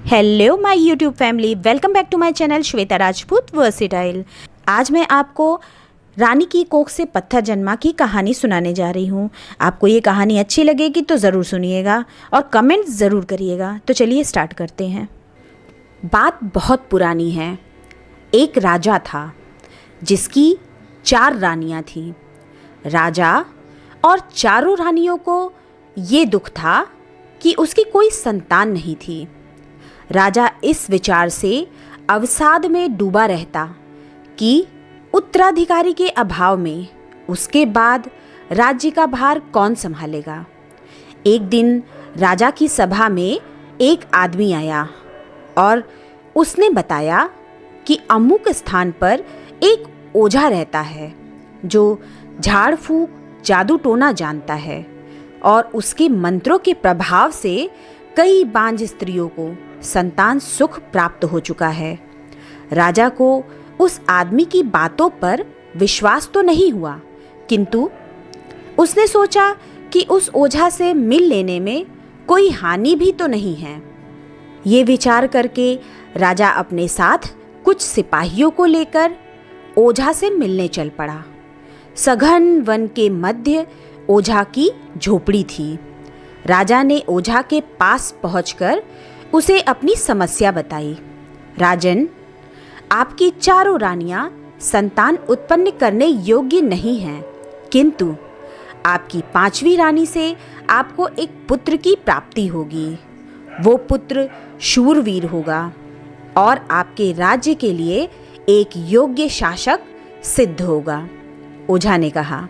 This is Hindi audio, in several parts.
Hello my YouTube family, welcome back to my channel Shweta Rajput versatile. आज मैं आपको रानी की कोख से पत्थर जन्मा की कहानी सुनाने जा रही हूँ। आपको ये कहानी अच्छी लगेगी तो ज़रूर सुनिएगा और कमेंट ज़रूर करिएगा। तो चलिए स्टार्ट करते हैं। बात बहुत पुरानी है। एक राजा था जिसकी 4 रानियाँ थीं। राजा और चारों रानियों को ये दुख था कि उसकी कोई संतान नहीं थी। राजा इस विचार से अवसाद में डूबा रहता कि उत्तराधिकारी के अभाव में उसके बाद राज्य का भार कौन संभालेगा। एक दिन राजा की सभा में एक आदमी आया और उसने बताया कि अमुक स्थान पर एक ओझा रहता है जो झाड़ फूंक जादू टोना जानता है और उसके मंत्रों के प्रभाव से कई बांझ स्त्रियों को संतान सुख प्राप्त हो चुका है। राजा को उस आदमी की बातों पर विश्वास तो नहीं हुआ, किंतु उसने सोचा कि उस ओझा से मिल लेने में कोई हानि भी तो नहीं है। ये विचार करके राजा अपने साथ कुछ सिपाहियों को लेकर ओझा से मिलने चल पड़ा। सघन वन के मध्य ओझा की झोपड़ी थी। राजा ने ओझा के पास पहुंचकर उसे अपनी समस्या बताई। राजन, आपकी चारों रानियां संतान उत्पन्न करने योग्य नहीं हैं, किंतु आपकी 5वीं रानी से आपको एक पुत्र की प्राप्ति होगी। वो पुत्र शूरवीर होगा और आपके राज्य के लिए एक योग्य शासक सिद्ध होगा। ओझा ने कहा,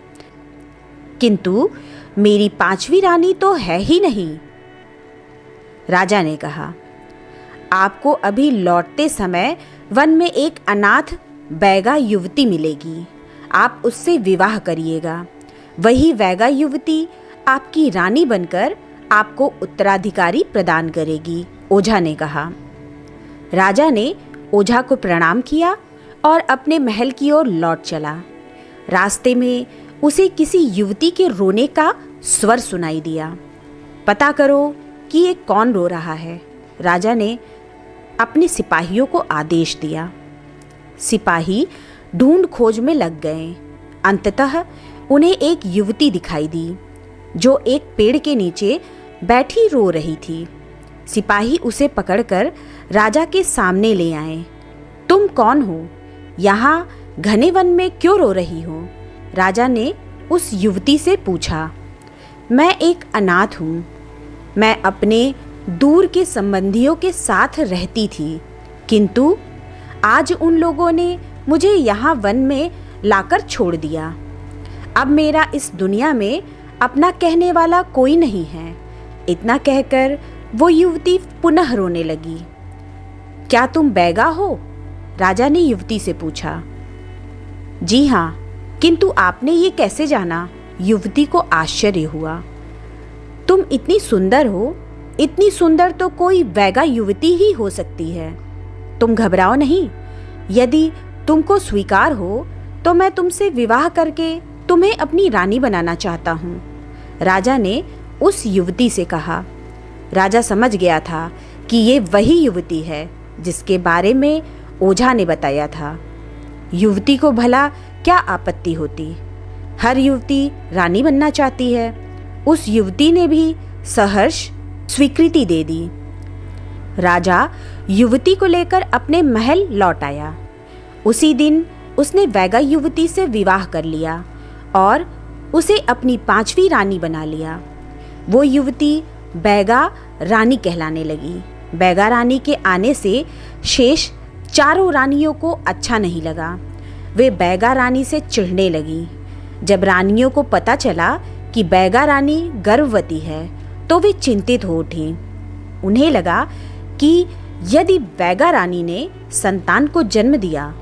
किंतु मेरी 5वीं रानी तो है ही नहीं। राजा ने कहा, आपको अभी लौटते समय वन में एक अनाथ बैगा युवती मिलेगी। आप उससे विवाह करिएगा। वही बैगा युवती आपकी रानी बनकर आपको उत्तराधिकारी प्रदान करेगी। ओझा ने कहा। राजा ने ओझा को प्रणाम किया और अपने महल की ओर लौट चला। रास्ते में उसे किसी युवती के रोने का स्वर सुनाई दिया। पता करो कि ये कौन रो रहा है। राजा ने अपने सिपाहियों को आदेश दिया। सिपाही ढूंढ खोज में लग गए। अंततः उन्हें एक युवती दिखाई दी जो एक पेड़ के नीचे बैठी रो रही थी। सिपाही उसे पकड़कर राजा के सामने ले आए। तुम कौन हो? यहाँ घने वन में क्यों रो रही हो? राजा ने उस युवती से पूछा। मैं एक अनाथ हूँ। मैं अपने दूर के संबंधियों के साथ रहती थी, किंतु आज उन लोगों ने मुझे यहाँ वन में लाकर छोड़ दिया। अब मेरा इस दुनिया में अपना कहने वाला कोई नहीं है। इतना कहकर वो युवती पुनः रोने लगी। क्या तुम बैगा हो? राजा ने युवती से पूछा। जी हाँ, किंतु आपने ये कैसे जाना? युवती को आश्चर्य हुआ। तुम इतनी सुंदर हो। इतनी सुंदर तो कोई बैगा युवती ही हो सकती है। तुम घबराओ नहीं। यदि तुमको स्वीकार हो तो मैं तुमसे विवाह करके तुम्हें अपनी रानी बनाना चाहता हूँ। राजा ने उस युवती से कहा। राजा समझ गया था कि ये वही युवती है जिसके बारे में ओझा ने बताया था। युवती को भला क्या आपत्ति होती? हर युवती रानी बनना चाहती है। उस युवती ने भी सहर्ष स्वीकृति दे दी। राजा युवती को लेकर अपने महल लौट आया। उसी दिन उसने बैगा युवती से विवाह कर लिया और उसे अपनी 5वीं रानी बना लिया। वो युवती बैगा रानी कहलाने लगी। बैगा रानी के आने से शेष चारों रानियों को अच्छा नहीं लगा। वे बैगा रानी से चिढ़ने लगी। जब रानियों को पता चला कि बैगा रानी गर्भवती है तो वे चिंतित हो उठीं। उन्हें लगा कि यदि बैगा रानी ने संतान को जन्म दिया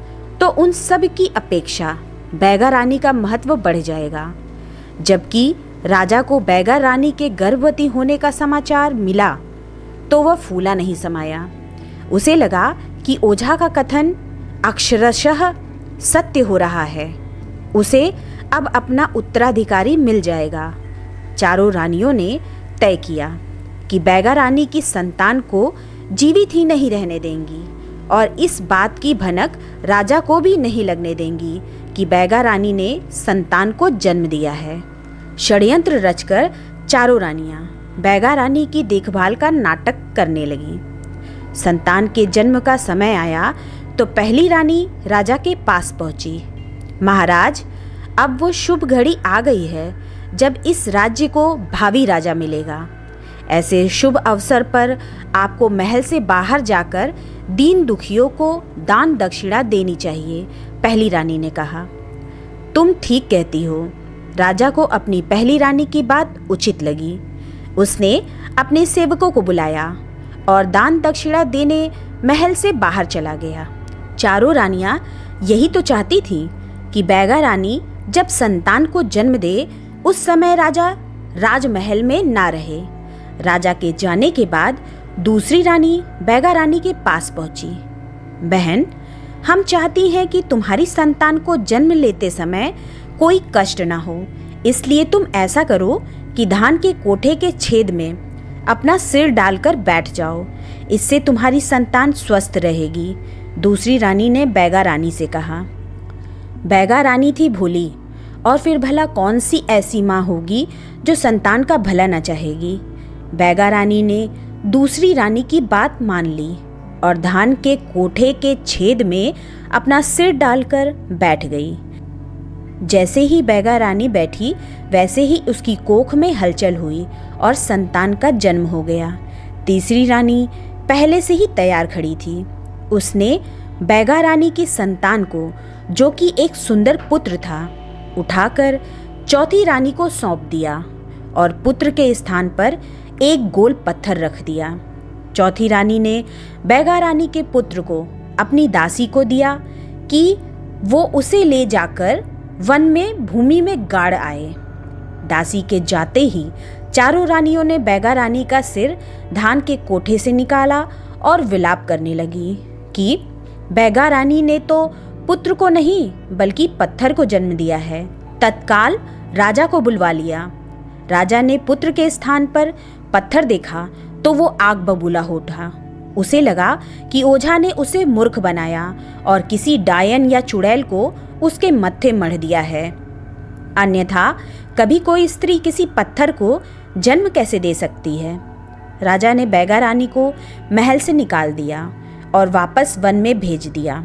तो उन सब की अपेक्षा बैगा रानी का महत्व बढ़ जाएगा। जबकि राजा को बैगा रानी के गर्भवती होने का समाचार मिला तो वह फूला नहीं समाया। उसे लगा कि ओझा का कथन अक्षरशः सत्य हो रहा है। उसे अब अपना उत्तराधिकारी मिल जाएगा। चारों रानियों ने तय किया कि बैगा रानी की संतान को जीवित ही नहीं रहने देंगी और इस बात की भनक राजा को भी नहीं लगने देंगी कि बैगा रानी ने संतान को जन्म दिया है। षड्यंत्र रचकर चारों रानियां बैगा रानी की देखभाल का नाटक करने लगीं। संतान के जन्म का समय आया तो पहली रानी राजा के पास पहुंची। महाराज, अब वो शुभ घड़ी आ गई है जब इस राज्य को भावी राजा मिलेगा। ऐसे शुभ अवसर पर आपको महल से बाहर जाकर दीन दुखियों को दान दक्षिणा देनी चाहिए, पहली रानी ने कहा। तुम ठीक कहती हो। राजा को अपनी पहली रानी की बात उचित लगी। उसने अपने सेवकों को बुलाया और दान दक्षिणा देने महल से बाहर चला गया। चारों रानियां यही तो चाहती थीं कि बैगा रानी जब संतान को जन्म दे उस समय राजा राजमहल में ना रहे। राजा के जाने के बाद दूसरी रानी बैगा रानी के पास पहुंची। बहन, हम चाहती हैं कि तुम्हारी संतान को जन्म लेते समय कोई कष्ट ना हो, इसलिए तुम ऐसा करो कि धान के कोठे के छेद में अपना सिर डालकर बैठ जाओ। इससे तुम्हारी संतान स्वस्थ रहेगी, दूसरी रानी ने बैगा रानी से कहा। बैगा रानी थी भोली, और फिर भला कौन सी ऐसी माँ होगी जो संतान का भला न चाहेगी। बैगा रानी ने दूसरी रानी की बात मान ली और धान के कोठे के छेद में अपना सिर डालकर बैठ गई। जैसे ही बैगा रानी बैठी वैसे ही उसकी कोख में हलचल हुई और संतान का जन्म हो गया। तीसरी रानी पहले से ही तैयार खड़ी थी। उसने बैगा रानी की संतान को, जो कि एक सुंदर पुत्र था, उठाकर चौथी रानी को सौंप दिया और पुत्र के स्थान पर एक गोल पत्थर रख दिया। चौथी रानी ने बैगा रानी के पुत्र को अपनी दासी को दिया कि वो उसे ले जाकर वन में भूमि में गाड़ आए। दासी के जाते ही चारों रानियों ने बैगा रानी का सिर धान के कोठे से निकाला और विलाप करने लगी कि बैगा रानी ने तो पुत्र को नहीं बल्कि पत्थर को जन्म दिया है। तत्काल राजा को बुलवा लिया। राजा ने पुत्र के स्थान पर पत्थर देखा तो वो आग बबूला हो उठा। उसे लगा कि ओझा ने उसे मूर्ख बनाया और किसी डायन या चुड़ैल को उसके मत्थे मढ़ दिया है। अन्यथा कभी कोई स्त्री किसी पत्थर को जन्म कैसे दे सकती है। राजा ने बैगा रानी को महल से निकाल दिया और वापस वन में भेज दिया।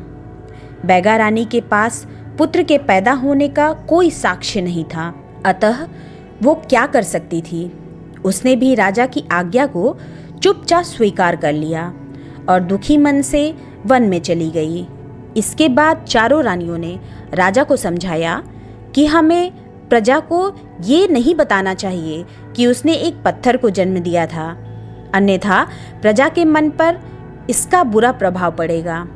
बैगा रानी के पास पुत्र के पैदा होने का कोई साक्ष्य नहीं था, अतः वो क्या कर सकती थी। उसने भी राजा की आज्ञा को चुपचाप स्वीकार कर लिया और दुखी मन से वन में चली गई। इसके बाद चारों रानियों ने राजा को समझाया कि हमें प्रजा को ये नहीं बताना चाहिए कि उसने एक पत्थर को जन्म दिया था, अन्यथा प्रजा के मन पर इसका बुरा प्रभाव पड़ेगा।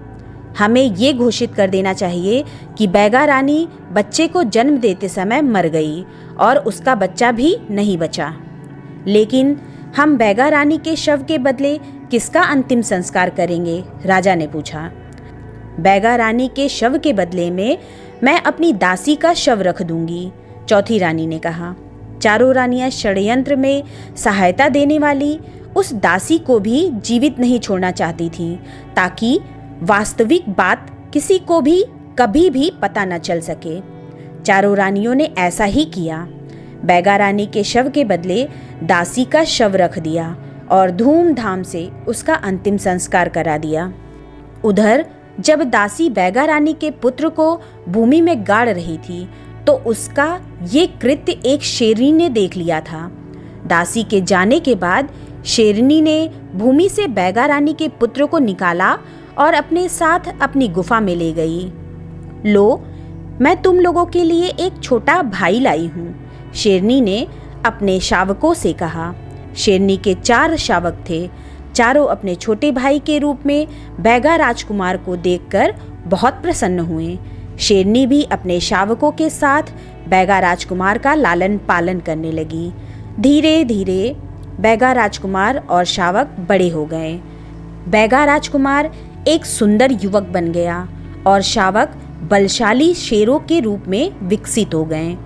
हमें ये घोषित कर देना चाहिए कि बैगा रानी बच्चे को जन्म देते समय मर गई और उसका बच्चा भी नहीं बचा। लेकिन हम बैगा रानी के शव के बदले किसका अंतिम संस्कार करेंगे? राजा ने पूछा। बैगा रानी के शव के बदले में मैं अपनी दासी का शव रख दूंगी, चौथी रानी ने कहा। चारों रानियां षड्यंत्र में सहायता देने वाली उस दासी को भी जीवित नहीं छोड़ना चाहती थीं, ताकि वास्तविक बात किसी को भी कभी भी पता न चल सके। चारों रानियों ने ऐसा ही किया। बैगा रानी के शव के बदले दासी का शव रख दिया और धूमधाम से उसका अंतिम संस्कार करा दिया। उधर जब दासी बैगा रानी के पुत्र को भूमि में गाड़ रही थी तो उसका ये कृत्य एक शेरनी ने देख लिया था। दासी के जाने के बाद शेरनी ने भूमि से बैगा रानी के पुत्र को निकाला और अपने साथ अपनी गुफा में ले गई। लो, मैं तुम लोगों के लिए एक छोटा भाई लाई हूँ, शेरनी ने अपने शावकों से कहा। शेरनी के 4 शावक थे। चारों अपने छोटे भाई के रूप में बैगा राजकुमार को देखकर बहुत प्रसन्न हुए। शेरनी भी अपने शावकों के साथ बैगा राजकुमार का लालन पालन करने लगी। धीरे धीरे बैगा राजकुमार और शावक बड़े हो गए। बैगा राजकुमार एक सुंदर युवक बन गया और शावक बलशाली शेरों के रूप में विकसित हो गए।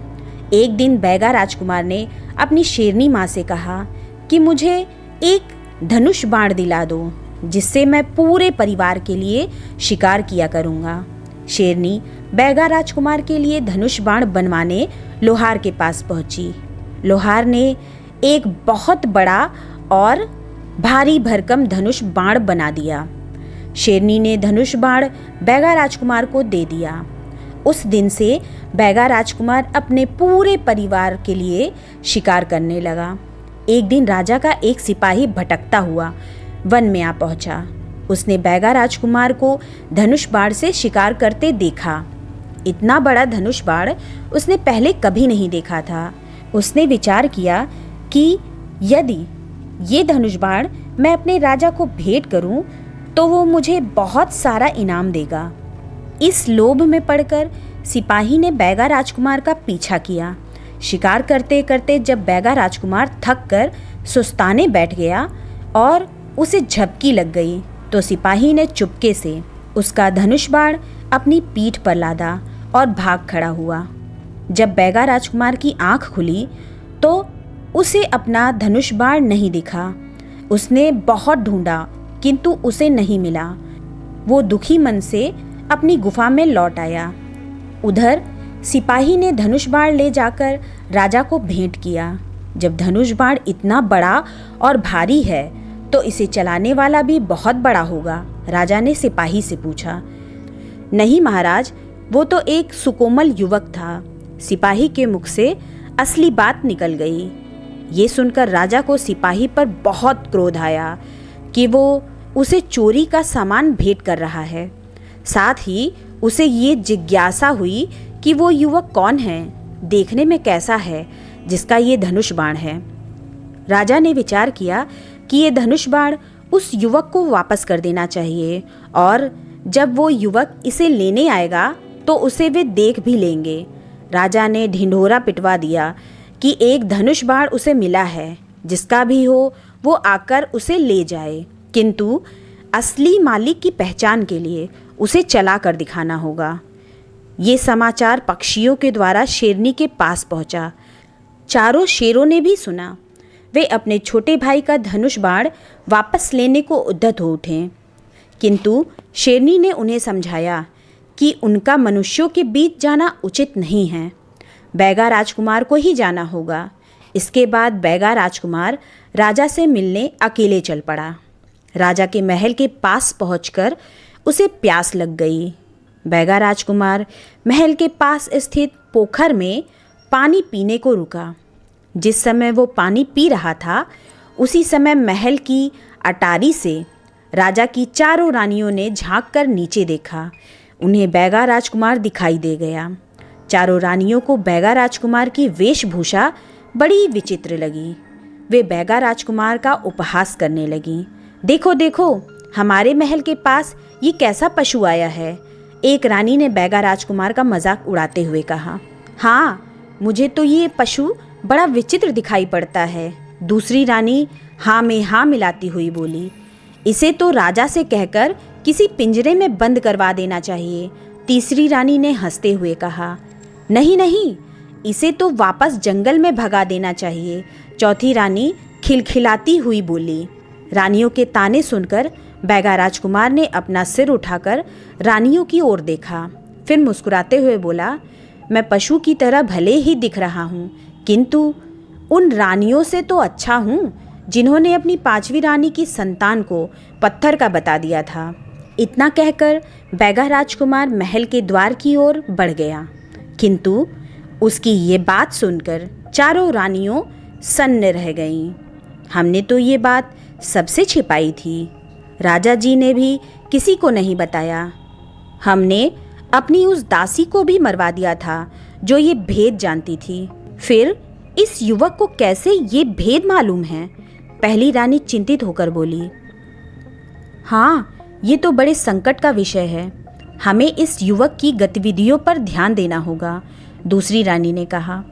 एक दिन बैगा राजकुमार ने अपनी शेरनी माँ से कहा कि मुझे एक धनुष बाण दिला दो। जिससे मैं पूरे परिवार के लिए शिकार किया करूँगा। शेरनी बैगा राजकुमार के लिए धनुष बाण बनवाने लोहार के पास पहुंची। लोहार ने एक बहुत बड़ा और भारी भरकम धनुष बाण बना दिया। शेरनी ने धनुष बाण बैगा राजकुमार को दे दिया। उस दिन से बैगा राजकुमार अपने पूरे परिवार के लिए शिकार करने लगा। एक दिन राजा का एक सिपाही भटकता हुआ वन में आ पहुंचा। उसने बैगा राजकुमार को धनुष बाण से शिकार करते देखा। इतना बड़ा धनुष बाण उसने पहले कभी नहीं देखा था। उसने विचार किया कि यदि ये धनुष बाण मैं अपने राजा को भेंट करूं तो वो मुझे बहुत सारा इनाम देगा। इस लोभ में पड़कर सिपाही ने बैगा राजकुमार का पीछा किया। शिकार करते करते जब बैगा राजकुमार थक कर सुस्ताने बैठ गया और उसे झपकी लग गई तो सिपाही ने चुपके से उसका धनुष बाण अपनी पीठ पर लादा और भाग खड़ा हुआ। जब बैगा राजकुमार की आंख खुली तो उसे अपना धनुष बाण नहीं दिखा। उसने बहुत ढूंढा किंतु उसे नहीं मिला। वो दुखी मन से अपनी गुफा में लौट आया। उधर सिपाही ने धनुष बाण ले जाकर राजा को भेंट किया। जब धनुष बाण इतना बड़ा और भारी है तो इसे चलाने वाला भी बहुत बड़ा होगा। राजा ने सिपाही से पूछा। नहीं महाराज, वो तो एक सुकोमल युवक था। सिपाही के मुख से असली बात निकल गई। ये सुनकर राजा को सिपाही पर बहुत क्रोध आया कि वो उसे चोरी का सामान भेंट कर रहा है। साथ ही उसे ये जिज्ञासा हुई कि वो युवक कौन है, देखने में कैसा है जिसका ये धनुष बाण है। राजा ने विचार किया कि ये धनुष बाण उस युवक को वापस कर देना चाहिए और जब वो युवक इसे लेने आएगा तो उसे वे देख भी लेंगे। राजा ने ढिंढोरा पिटवा दिया कि एक धनुष बाण उसे मिला है, जिसका भी हो वो आकर उसे ले जाए, किंतु असली मालिक की पहचान के लिए उसे चला कर दिखाना होगा। ये समाचार पक्षियों के द्वारा शेरनी के पास पहुंचा। चारों शेरों ने भी सुना। वे अपने छोटे भाई का धनुष बाण वापस लेने को उद्यत हो उठे, किंतु शेरनी ने उन्हें समझाया कि उनका मनुष्यों के बीच जाना उचित नहीं है। बैगा राजकुमार को ही जाना होगा। इसके बाद बैगा राजकुमार राजा से मिलने अकेले चल पड़ा। राजा के महल के पास पहुंचकर उसे प्यास लग गई। बैगा राजकुमार महल के पास स्थित पोखर में पानी पीने को रुका। जिस समय वो पानी पी रहा था उसी समय महल की अटारी से राजा की चारों रानियों ने झांक कर नीचे देखा। उन्हें बैगा राजकुमार दिखाई दे गया। चारों रानियों को बैगा राजकुमार की वेशभूषा बड़ी विचित्र लगी। वे बैगा राजकुमार का उपहास करने लगीं। देखो देखो, हमारे महल के पास ये कैसा पशु आया है। एक रानी ने बैगा राजकुमार का मजाक उड़ाते हुए कहा। हाँ, मुझे तो ये पशु बड़ा विचित्र दिखाई पड़ता है। दूसरी रानी हाँ में हाँ मिलाती हुई बोली। इसे तो राजा से कहकर किसी पिंजरे में बंद करवा देना चाहिए। तीसरी रानी ने हंसते हुए कहा। नहीं नहीं, इसे तो वापस जंगल में भगा देना चाहिए। चौथी रानी खिलखिलाती हुई बोली। रानियों के ताने सुनकर बैगा राजकुमार ने अपना सिर उठाकर रानियों की ओर देखा, फिर मुस्कुराते हुए बोला, मैं पशु की तरह भले ही दिख रहा हूँ, किंतु उन रानियों से तो अच्छा हूँ जिन्होंने अपनी पांचवी रानी की संतान को पत्थर का बता दिया था। इतना कहकर बैगा राजकुमार महल के द्वार की ओर बढ़ गया, किंतु उसकी ये बात सुनकर चारों रानियों सन्न रह गईं। हमने तो ये बात सबसे छिपाई थी। राजा जी ने भी किसी को नहीं बताया। हमने अपनी उस दासी को भी मरवा दिया था जो ये भेद जानती थी। फिर इस युवक को कैसे ये भेद मालूम है? पहली रानी चिंतित होकर बोली। हाँ, ये तो बड़े संकट का विषय है। हमें इस युवक की गतिविधियों पर ध्यान देना होगा, दूसरी रानी ने कहा।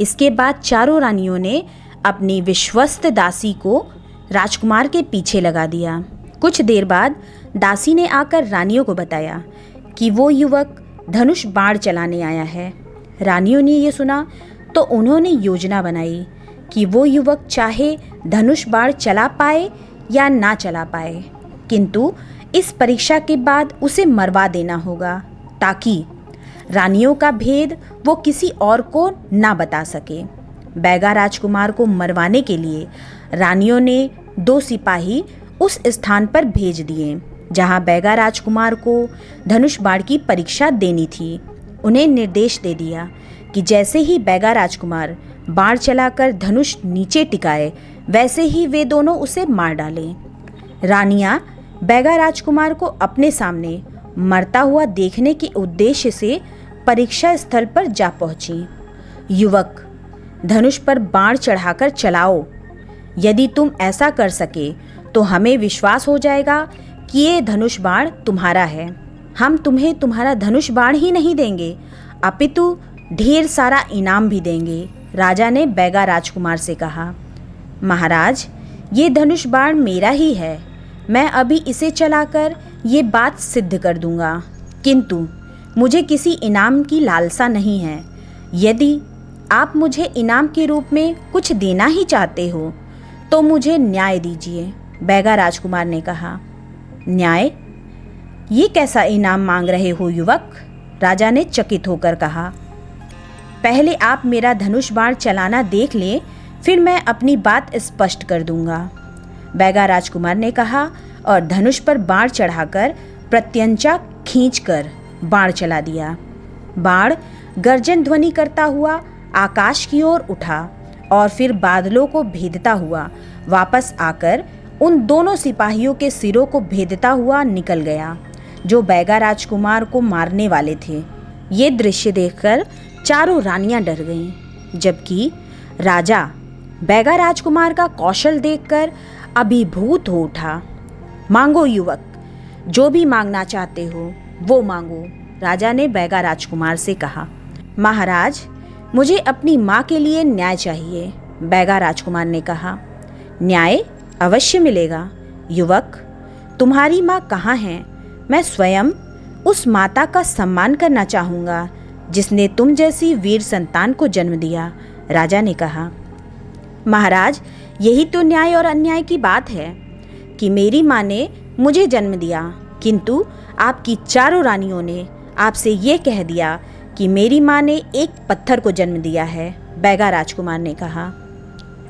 इसके बाद चारों रानियों ने अपनी विश्वस्त दासी को राजकुमार के पीछे लगा दिया। कुछ देर बाद दासी ने आकर रानियों को बताया कि वो युवक धनुष बाण चलाने आया है। रानियों ने ये सुना तो उन्होंने योजना बनाई कि वो युवक चाहे धनुष बाण चला पाए या ना चला पाए, किंतु इस परीक्षा के बाद उसे मरवा देना होगा ताकि रानियों का भेद वो किसी और को ना बता सके। बैगा राजकुमार को मरवाने के लिए रानियों ने 2 सिपाही उस स्थान पर भेज दिए जहां बैगा राजकुमार को धनुष बाण की परीक्षा देनी थी। उन्हें निर्देश दे दिया कि जैसे ही बैगा राजकुमार बाण चलाकर धनुष नीचे टिकाए वैसे ही वे दोनों उसे मार डालें। रानियां बैगा राजकुमार को अपने सामने मरता हुआ देखने के उद्देश्य से परीक्षा स्थल पर जा पहुंची। युवक, धनुष पर बाण चढ़ाकर चलाओ। यदि तुम ऐसा कर सके तो हमें विश्वास हो जाएगा कि ये धनुष बाण तुम्हारा है। हम तुम्हें तुम्हारा धनुष बाण ही नहीं देंगे अपितु ढेर सारा इनाम भी देंगे, राजा ने बैगा राजकुमार से कहा। महाराज, ये धनुष बाण मेरा ही है। मैं अभी इसे चलाकर ये बात सिद्ध कर दूंगा, किंतु मुझे किसी इनाम की लालसा नहीं है। यदि आप मुझे इनाम के रूप में कुछ देना ही चाहते हो तो मुझे न्याय दीजिए, बैगा राजकुमार ने कहा। न्याय? ये कैसा इनाम मांग रहे हो युवक? राजा ने चकित होकर कहा। पहले आप मेरा धनुष बाण चलाना देख लें, फिर मैं अपनी बात स्पष्ट कर दूंगा, बैगा राजकुमार ने कहा और धनुष पर बाण चढ़ाकर प्रत्यंचा खींचकर बाण चला दिया। बाण गर्जन ध्वनि करता हुआ आकाश की ओर उठा और फिर बादलों को भेदता हुआ वापस आकर उन दोनों सिपाहियों के सिरों को भेदता हुआ निकल गया जो बैगा राजकुमार को मारने वाले थे। ये दृश्य देखकर चारों रानियां डर गईं, जबकि राजा बैगा राजकुमार का कौशल देखकर अभिभूत हो उठा। मांगो युवक, जो भी मांगना चाहते हो वो मांगो, राजा ने बैगा राजकुमार से कहा। महाराज, मुझे अपनी माँ के लिए न्याय चाहिए, बैगा राजकुमार ने कहा। न्याय अवश्य मिलेगा युवक। तुम्हारी माँ कहाँ है? मैं स्वयं उस माता का सम्मान करना चाहूँगा जिसने तुम जैसी वीर संतान को जन्म दिया, राजा ने कहा। महाराज, यही तो न्याय और अन्याय की बात है कि मेरी माँ ने मुझे जन्म दिया, किंतु आपकी चारों रानियों ने आपसे ये कह दिया कि मेरी माँ ने एक पत्थर को जन्म दिया है, बैगा राजकुमार ने कहा।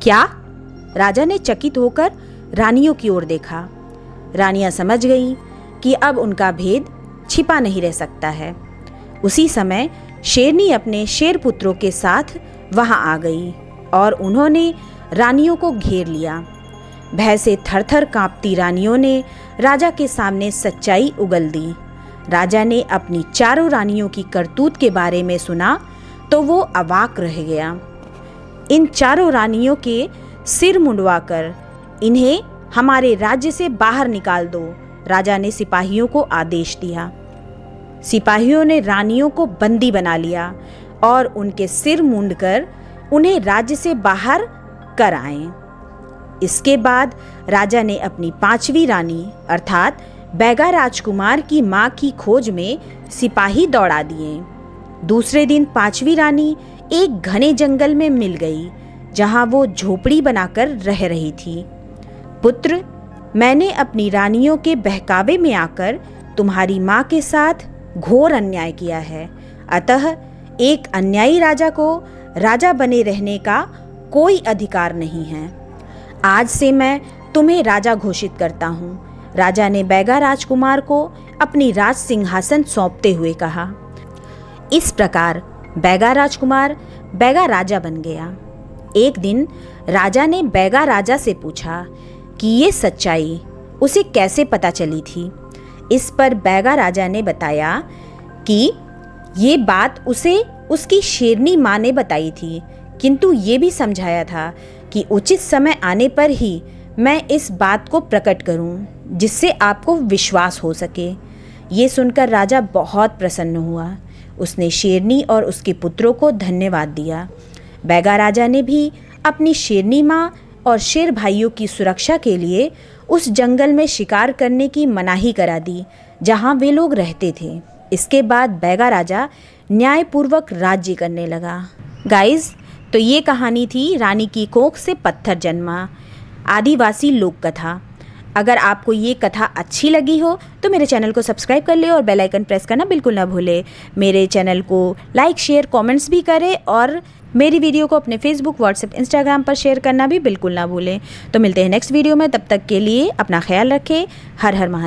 क्या? राजा ने चकित होकर रानियों की ओर देखा। रानियां समझ गईं कि अब उनका भेद छिपा नहीं रह सकता है। उसी समय शेरनी अपने शेर पुत्रों के साथ वहां आ गई और उन्होंने रानियों को घेर लिया। भय से थरथर कांपती रानियों ने राजा के सामने सच्चाई उगल दी। राजा ने अपनी चारों रानियों की करतूत के बारे में सुना तो वो अवाक रह गया। इन चारों रानियों के सिर मुंडवाकर इन्हें हमारे राज्य से बाहर निकाल दो, राजा ने सिपाहियों को आदेश दिया। सिपाहियों ने रानियों को बंदी बना लिया और उनके सिर मूंदकर उन्हें राज्य से बाहर कर आए। इसके बाद राजा ने अपनी 5वीं रानी अर्थात बैगा राजकुमार की मां की खोज में सिपाही दौड़ा दिए। दूसरे दिन 5वीं रानी एक घने जंगल में मिल गई जहां वो झोपड़ी बनाकर रह रही थी। पुत्र, मैंने अपनी रानियों के बहकावे में आकर तुम्हारी मां के साथ घोर अन्याय किया है, अतः एक अन्यायी राजा को राजा बने रहने का कोई अधिकार नहीं है। आज से मैं तुम्हें राजा घोषित करता हूँ, राजा ने बैगा राजकुमार को अपनी राज सिंहासन सौंपते हुए कहा। इस प्रकार बैगा राजकुमार बैगा राजा बन गया। एक दिन राजा ने बैगा राजा से पूछा कि ये सच्चाई उसे कैसे पता चली थी। इस पर बैगा राजा ने बताया कि ये बात उसे उसकी शेरनी माँ ने बताई थी, किंतु ये भी समझाया था कि उचित समय आने पर ही मैं इस बात को प्रकट करूं, जिससे आपको विश्वास हो सके। ये सुनकर राजा बहुत प्रसन्न हुआ। उसने शेरनी और उसके पुत्रों को धन्यवाद दिया। बैगा राजा ने भी अपनी शेरनी माँ और शेर भाइयों की सुरक्षा के लिए उस जंगल में शिकार करने की मनाही करा दी जहाँ वे लोग रहते थे। इसके बाद बैगा राजा न्यायपूर्वक राज्य करने लगा। गाइस, तो ये कहानी थी रानी की कोख से पत्थर जन्मा, आदिवासी लोक कथा। अगर आपको ये कथा अच्छी लगी हो तो मेरे चैनल को सब्सक्राइब कर ले और बेल आइकन प्रेस करना बिल्कुल ना भूले। मेरे चैनल को लाइक शेयर कमेंट्स भी करें और मेरी वीडियो को अपने फेसबुक व्हाट्सएप इंस्टाग्राम पर शेयर करना भी बिल्कुल ना भूलें। तो मिलते हैं नेक्स्ट वीडियो में, तब तक के लिए अपना ख्याल रखें। हर हर महादेव।